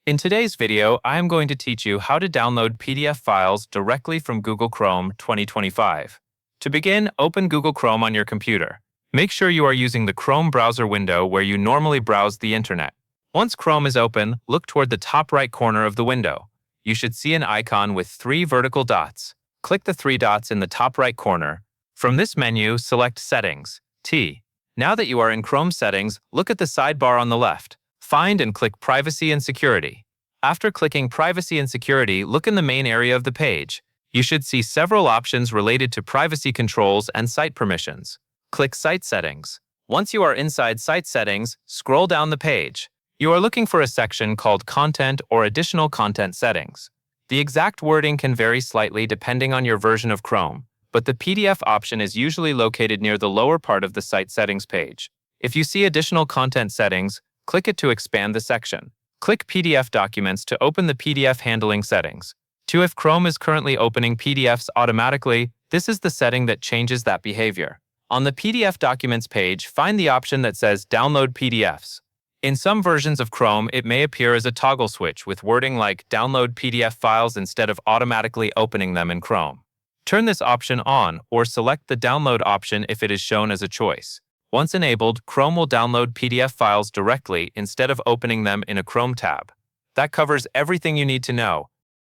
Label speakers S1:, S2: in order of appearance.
S1: In today's video, I am going to teach you how to download PDF files directly from Google Chrome 2025. To begin, open Google Chrome on your computer. Make sure you are using the Chrome browser window where you normally browse the internet. Once Chrome is open, look toward the top right corner of the window. You should see an icon with 3 vertical dots. Click the 3 dots in the top right corner. From this menu, select Settings, T. Now that you are in Chrome settings, look at the sidebar on the left. Find and click Privacy and Security. After clicking Privacy and Security, look in the main area of the page. You should see several options related to privacy controls and site permissions. Click Site Settings. Once you are inside Site Settings, scroll down the page. You are looking for a section called Content or Additional Content Settings. The exact wording can vary slightly depending on your version of Chrome, but the PDF option is usually located near the lower part of the Site Settings page. If you see Additional Content Settings, click it to expand the section. Click PDF Documents to open the PDF handling settings. If Chrome is currently opening PDFs automatically, this is the setting that changes that behavior. On the PDF Documents page, find the option that says Download PDFs. In some versions of Chrome, it may appear as a toggle switch with wording like Download PDF files instead of automatically opening them in Chrome. Turn this option on or select the Download option if it is shown as a choice. Once enabled, Chrome will download PDF files directly instead of opening them in a Chrome tab. That covers everything you need to know.